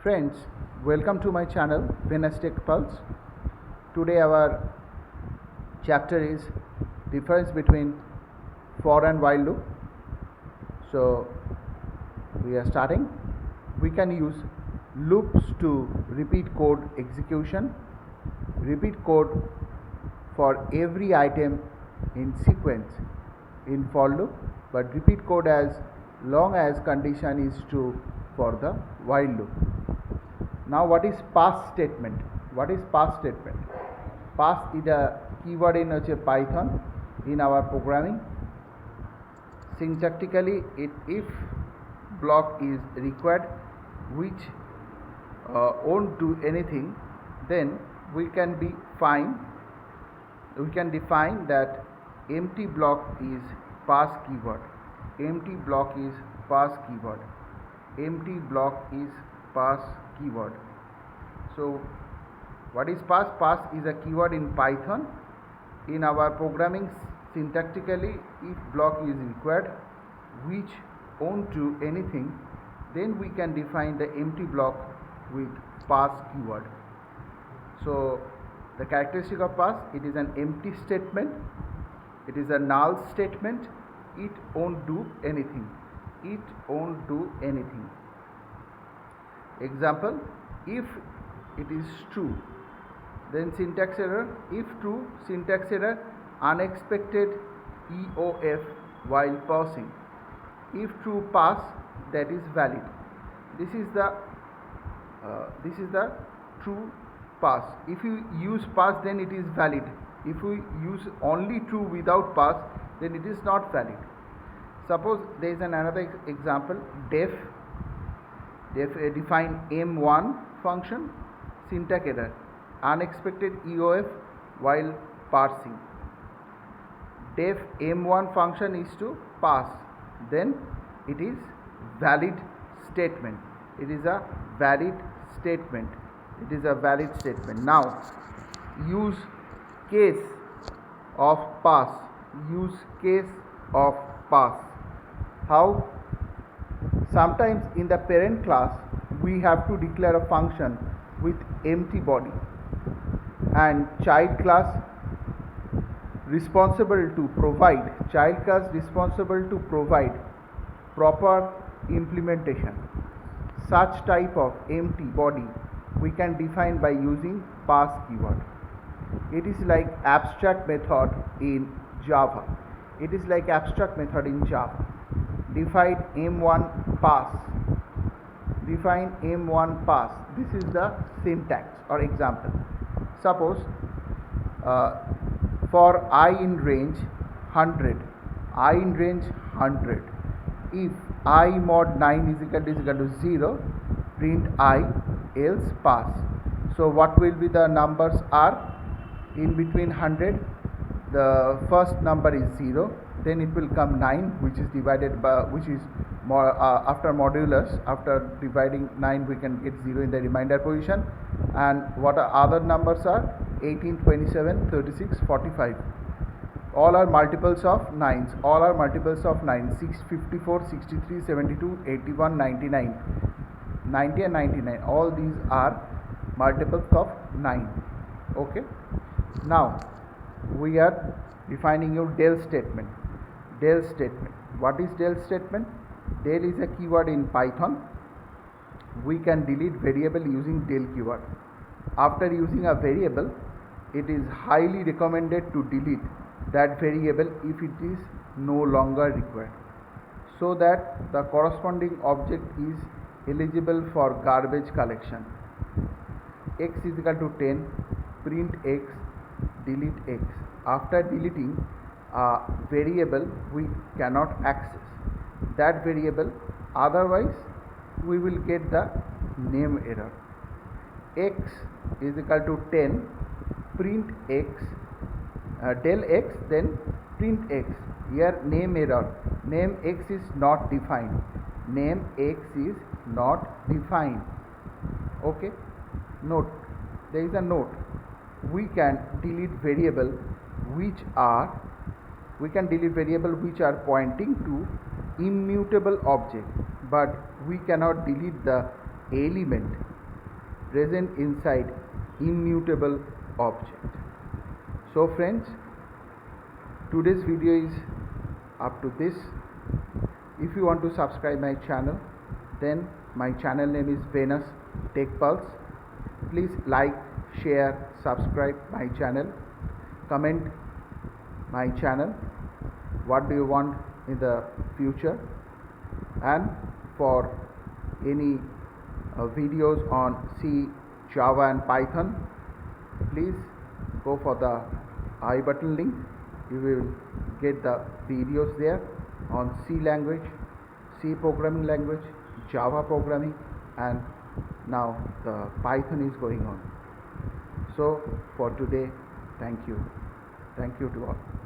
Friends, welcome to my channel VENUSTECHPULSE. Today our chapter is difference between for and while loop. So we are starting. We can use loops to repeat code execution, repeat code for every item in sequence in for loop, but repeat code as long as condition is true for the while loop. Now what is pass statement? What is pass statement? Pass is a keyword in Python in our programming. Syntactically, if block is required which won't do anything, then we can define that empty block is pass keyword. Empty block is pass keyword. Empty block is pass keyword. So what is pass? Pass is a keyword in Python. In our programming, syntactically, if block is required which won't do anything, then we can define the empty block with pass keyword. So the characteristic of pass, it is an empty statement, it is a null statement, it won't do anything. It won't do anything. Example, if it is true, then syntax error. If true, syntax error, unexpected EOF while pausing. If true, pass, that is valid. This is the true pass. If you use pass, then it is valid. If we use only true without pass, then it is not valid. Suppose there is another example, def define m1 function, syntax error, unexpected EOF while parsing. Def m1 function is to pass, then it is valid statement. It is a valid statement. It is a valid statement. Now use case of pass. Use case of pass. How? Sometimes in the parent class we have to declare a function with empty body, and child class responsible to provide proper implementation. Such type of empty body we can define by using pass keyword. It is like abstract method in Java. Define m1 pass. This is the syntax or example. Suppose for I in range 100, if I mod 9 is equal to 0, print I, else pass. So what will be the numbers are in between 100? The first number is 0, then it will come 9, which is divided by, after modulus, after dividing 9 we can get 0 in the remainder position. And what are other numbers are 18, 27, 36, 45. All are multiples of 9s. 6, 54, 63, 72, 81, 99. 90 and 99. All these are multiples of 9. Okay. Now we are defining your del statement. What is del statement? Del is a keyword in Python. We can delete variable using del keyword. After using a variable, it is highly recommended to delete that variable if it is no longer required, so that the corresponding object is eligible for garbage collection. X is equal to 10, print X, delete X. After deleting a variable we cannot access that variable, otherwise we will get the name error. X is equal to 10, print X, del X, then print X. Here name error, name X is not defined. Okay, note, there is a note. We can delete variable which are pointing to immutable object, but we cannot delete the element present inside immutable object. So friends, today's video is up to this. If you want to subscribe my channel, then my channel name is Venus Tech Pulse. Please like, share, subscribe my channel, comment my channel what do you want in the future, and for any videos on C, Java and Python, please go for the I button link. You will get the videos there on C language, C programming language, Java programming, and now the Python is going on. So for today, thank you to all.